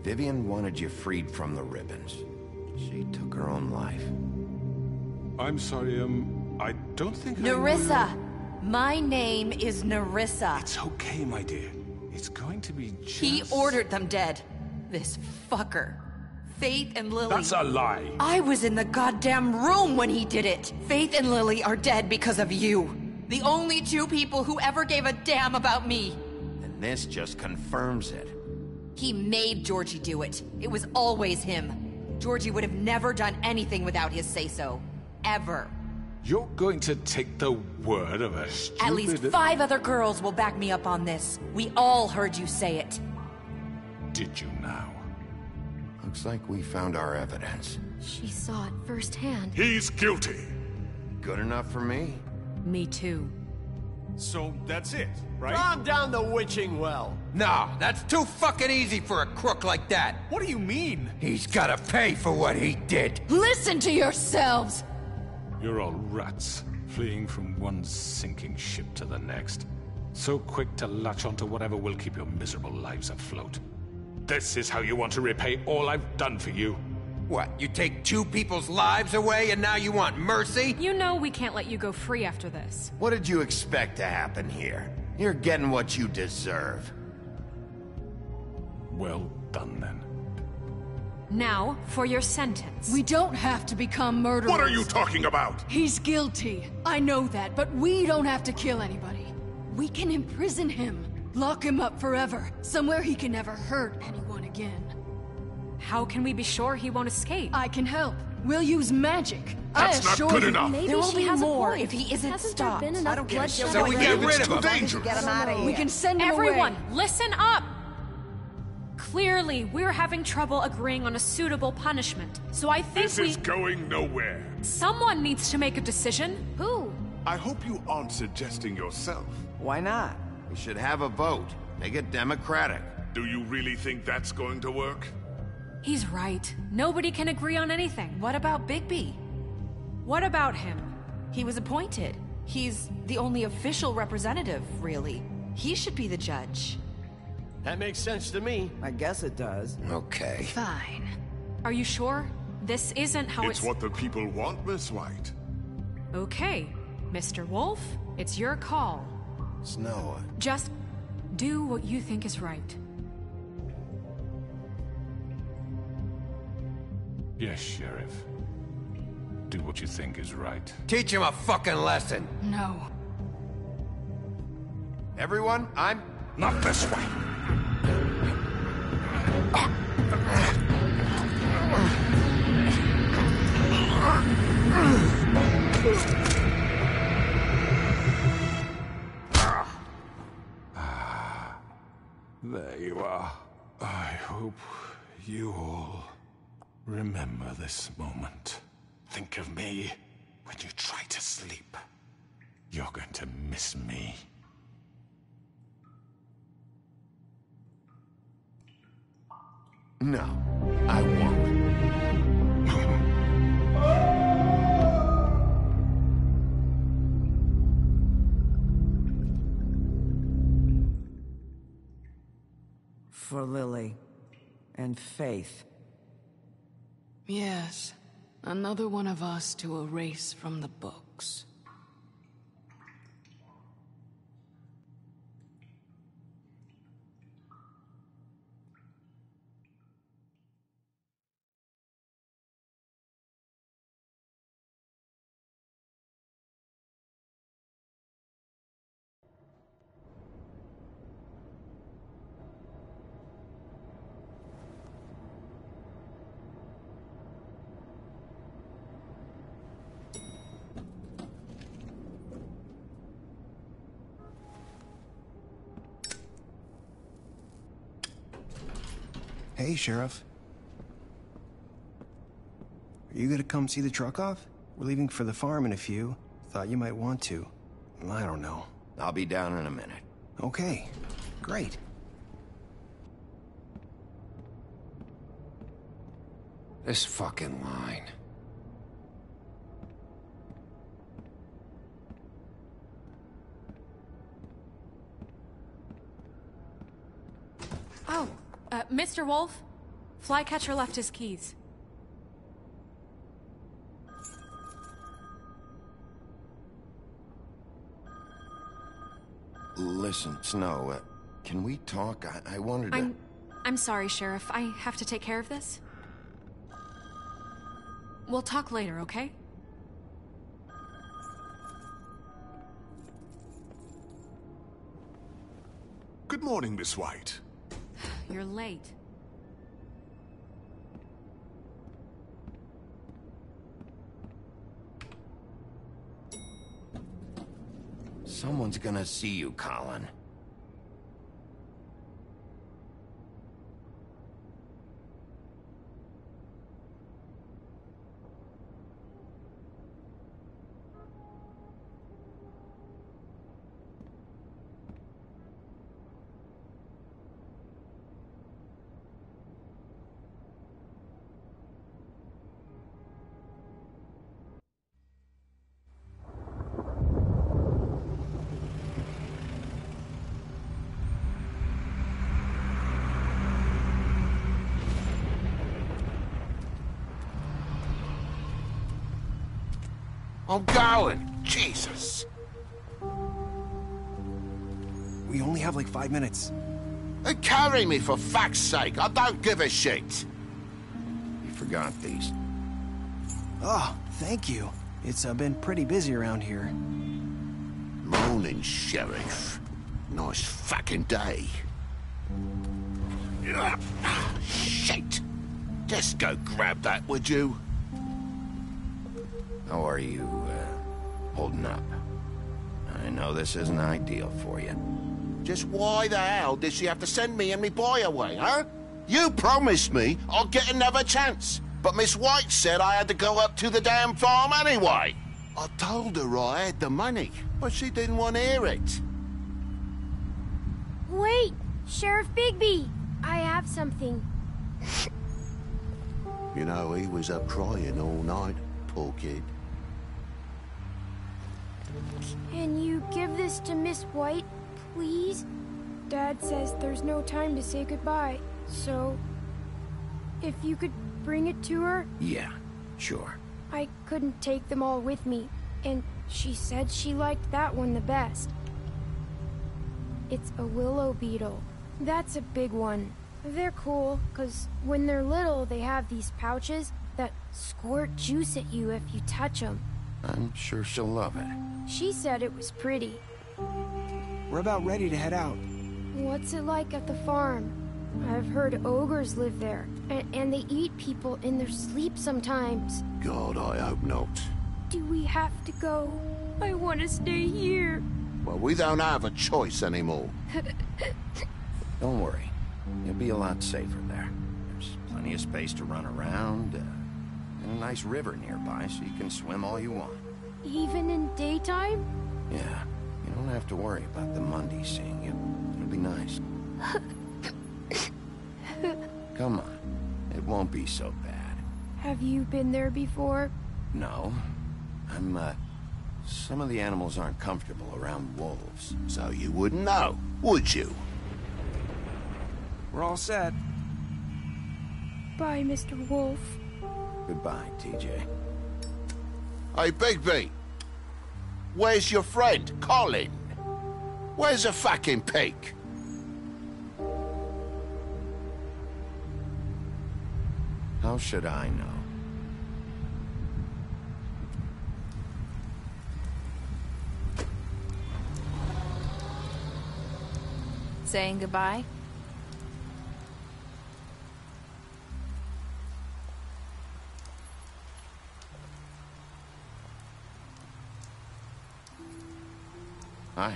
Vivian wanted you freed from the ribbons. She took her own life. I'm sorry, I don't think Nerissa! My name is Nerissa. It's okay, my dear. It's going to be just... He ordered them dead. This fucker. Faith and Lily... That's a lie! I was in the goddamn room when he did it! Faith and Lily are dead because of you. The only two people who ever gave a damn about me. And this just confirms it. He made Georgie do it. It was always him. Georgie would have never done anything without his say-so. Ever. You're going to take the word of a stupid... At least 5 other girls will back me up on this. We all heard you say it. Did you now? Looks like we found our evidence. She saw it firsthand. He's guilty. Good enough for me. Me too. So that's it, right? Calm down the witching well. No, that's too fucking easy for a crook like that. What do you mean? He's gotta pay for what he did. Listen to yourselves! You're all rats, fleeing from one sinking ship to the next. So quick to latch onto whatever will keep your miserable lives afloat. This is how you want to repay all I've done for you? What, you take two people's lives away and now you want mercy? You know we can't let you go free after this. What did you expect to happen here? You're getting what you deserve. Well done, then. Now, for your sentence. We don't have to become murderers. What are you talking about? He's guilty. I know that, but we don't have to kill anybody. We can imprison him. Lock him up forever. Somewhere he can never hurt anyone again. How can we be sure he won't escape? I can help. We'll use magic. That's not good enough. Maybe There will she be has more a point. if he isn't Hasn't stopped. there been enough I don't give a bloodshed? shit. So we get rid It's of too him. dangerous. Get him out of here. We can send him Everyone, away. listen up! Clearly, we're having trouble agreeing on a suitable punishment. So I think This is going nowhere. someone needs to make a decision. Who? I hope you aren't suggesting yourself. Why not? We should have a vote. Make it democratic. Do you really think that's going to work? He's right. Nobody can agree on anything. What about Bigby? What about him? He was appointed. He's the only official representative, really. He should be the judge. That makes sense to me. I guess it does. Okay. Fine. Are you sure? This isn't how It's what the people want, Miss White. Okay, Mr. Wolf, it's your call. Snow. Just do what you think is right. Yes, Sheriff. Do what you think is right. Teach him a fucking lesson. No. Everyone, I'm... Not this way. There you are. I hope you all remember this moment. Think of me when you try to sleep. You're going to miss me. No, I won't. For Lily and Faith. Yes. Another one of us to erase from the books. Hey, Sheriff. Are you gonna come see the truck off? We're leaving for the farm in a few. Thought you might want to. I don't know. I'll be down in a minute. Okay, great. This fucking line. Oh, Mr. Wolf, Flycatcher left his keys. Listen, Snow, can we talk? I wanted to... I'm sorry, Sheriff. I have to take care of this. We'll talk later, okay? Good morning, Miss White. You're late. Someone's gonna see you, Colin. I'm going. Jesus. We only have like 5 minutes. Carry me, for fuck's sake. I don't give a shit. You forgot these. Oh, thank you. It's been pretty busy around here. Morning, Sheriff. Nice fucking day. Shit. Just go grab that, would you? How are you, holding up? I know this isn't ideal for you. Just why the hell did she have to send me and me boy away, huh? You promised me I'd get another chance, but Miss White said I had to go up to the damn farm anyway. I told her I had the money, but she didn't want to hear it. Wait! Sheriff Bigby! I have something. You know, he was up crying all night, poor kid. Can you give this to Miss White, please? Dad says there's no time to say goodbye, so... if you could bring it to her? Yeah, sure. I couldn't take them all with me, and she said she liked that one the best. It's a willow beetle. That's a big one. They're cool, 'cause when they're little, they have these pouches that squirt juice at you if you touch them. I'm sure she'll love it. She said it was pretty. We're about ready to head out. What's it like at the farm? I've heard ogres live there, and they eat people in their sleep sometimes. God, I hope not. Do we have to go? I want to stay here. Well, we don't have a choice anymore. Don't worry. You'll be a lot safer there. There's plenty of space to run around, and a nice river nearby so you can swim all you want. Even in daytime? Yeah, you don't have to worry about the Mundy seeing you. It'll be nice. Come on. It won't be so bad. Have you been there before? No. Some of the animals aren't comfortable around wolves. So you wouldn't know, would you? We're all set. Bye, Mr. Wolf. Goodbye, TJ. Hey, Bigby. Where's your friend, Colin? Where's the fucking pig? How should I know? Saying goodbye? Hi.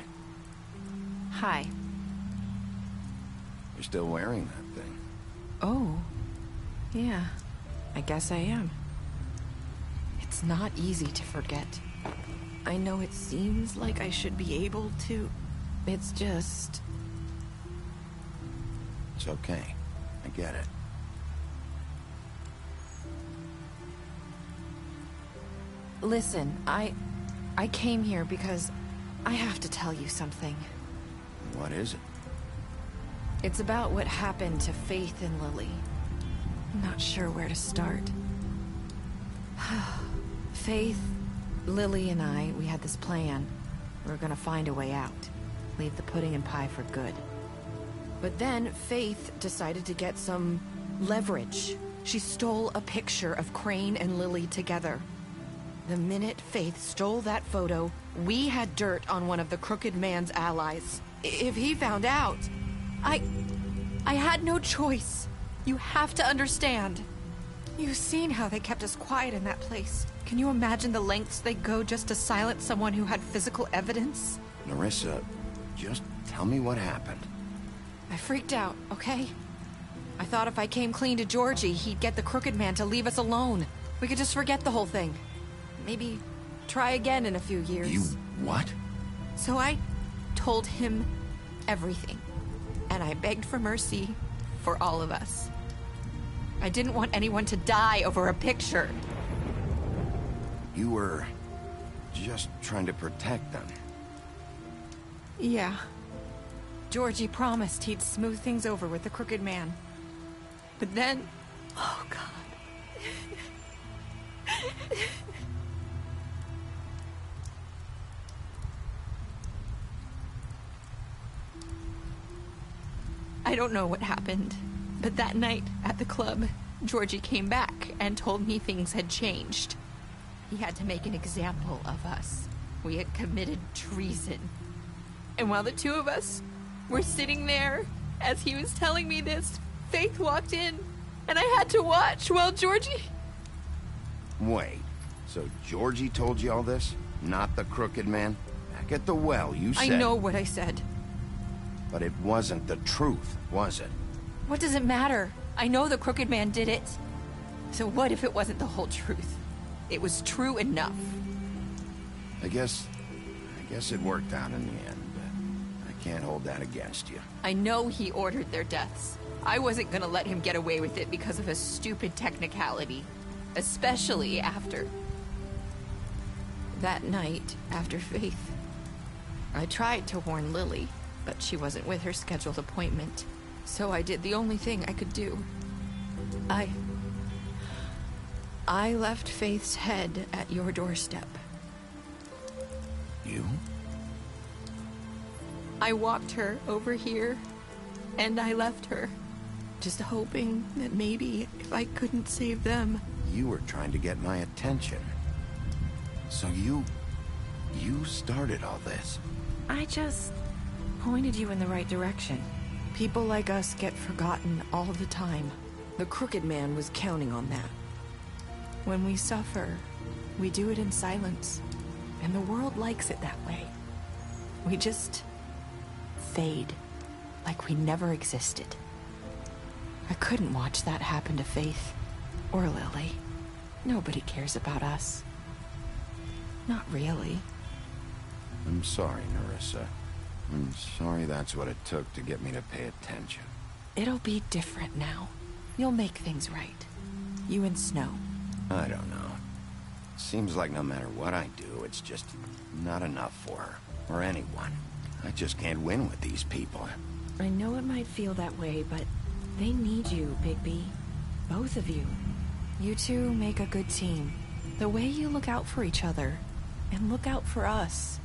Hi. You're still wearing that thing. Oh. Yeah. I guess I am. It's not easy to forget. I know it seems like I should be able to. It's just... It's okay. I get it. Listen, I came here because I have to tell you something. What is it? It's about what happened to Faith and Lily. I'm not sure where to start. Faith, Lily, and I, we had this plan. We were gonna find a way out. Leave the pudding and pie for good. But then Faith decided to get some leverage. She stole a picture of Crane and Lily together. The minute Faith stole that photo, we had dirt on one of the Crooked Man's allies. If he found out, I had no choice. You have to understand. You've seen how they kept us quiet in that place. Can you imagine the lengths they go just to silence someone who had physical evidence? Nerissa, just tell me what happened. I freaked out, okay? I thought if I came clean to Georgie, he'd get the Crooked Man to leave us alone. We could just forget the whole thing. Maybe try again in a few years. You what? So I told him everything. And I begged for mercy for all of us. I didn't want anyone to die over a picture. You were just trying to protect them. Yeah. Georgie promised he'd smooth things over with the Crooked Man. But then... Oh, God. I don't know what happened, but that night at the club, Georgie came back and told me things had changed. He had to make an example of us. We had committed treason. And while the two of us were sitting there, as he was telling me this, Faith walked in, and I had to watch while Georgie... Wait, so Georgie told you all this? Not the crooked man? Back at the well, you said... I know what I said. But it wasn't the truth, was it? What does it matter? I know the crooked man did it. So what if it wasn't the whole truth? It was true enough. I guess it worked out in the end, but I can't hold that against you. I know he ordered their deaths. I wasn't gonna let him get away with it because of a stupid technicality. Especially after... that night, after Faith. I tried to warn Lily, but she wasn't with her scheduled appointment. So I did the only thing I could do. I left Faith's head at your doorstep. You? I walked her over here, and I left her. Just hoping that maybe if I couldn't save them... You were trying to get my attention. So you started all this. I just pointed you in the right direction. People like us get forgotten all the time. The crooked man was counting on that. When we suffer, we do it in silence. And the world likes it that way. We just fade, like we never existed. I couldn't watch that happen to Faith, or Lily. Nobody cares about us. Not really. I'm sorry, Nerissa. I'm sorry that's what it took to get me to pay attention. It'll be different now. You'll make things right. You and Snow. I don't know. Seems like no matter what I do, it's just not enough for her, or anyone. I just can't win with these people. I know it might feel that way, but they need you, Bigby. Both of you. You two make a good team. The way you look out for each other, and look out for us.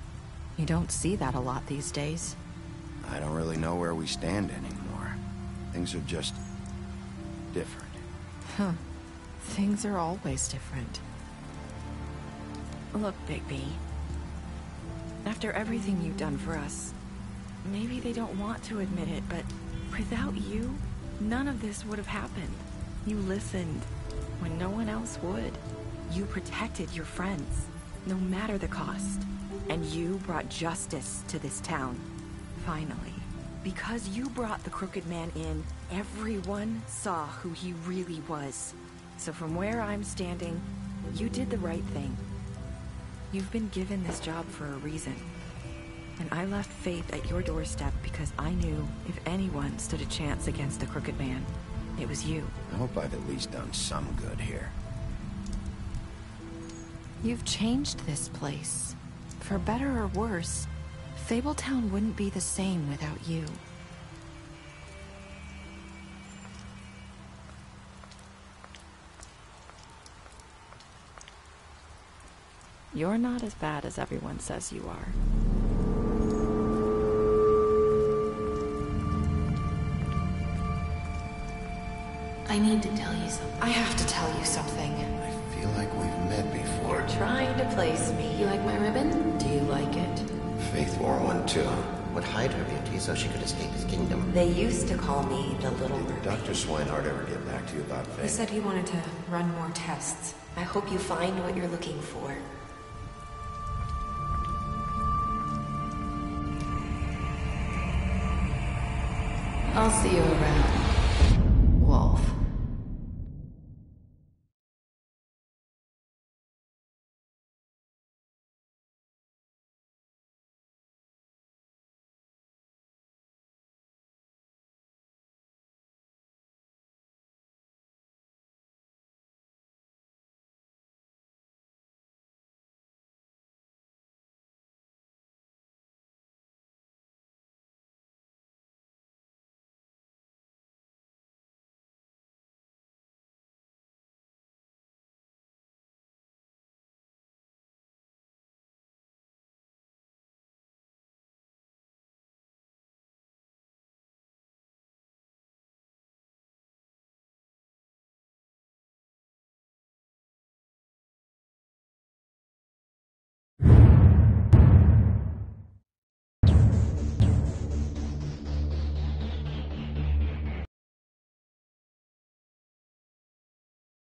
You don't see that a lot these days. I don't really know where we stand anymore. Things are just... different. Huh. Things are always different. Look, Bigby. After everything you've done for us, maybe they don't want to admit it, but without you, none of this would have happened. You listened when no one else would. You protected your friends, no matter the cost. And you brought justice to this town. Finally. Because you brought the crooked man in, everyone saw who he really was. So from where I'm standing, you did the right thing. You've been given this job for a reason. And I left Faith at your doorstep because I knew if anyone stood a chance against the crooked man, it was you. I hope I've at least done some good here. You've changed this place. For better or worse, Fabletown wouldn't be the same without you. You're not as bad as everyone says you are. I need to tell you something. I have to tell you something. I feel like we've met before. Trying to place me. You like my ribbon? Do you like it? Faith wore one too. Would hide her beauty so she could escape his kingdom. They used to call me the Little Did Mermaid. Dr. Swinehart ever get back to you about Faith? He said he wanted to run more tests. I hope you find what you're looking for. I'll see you around.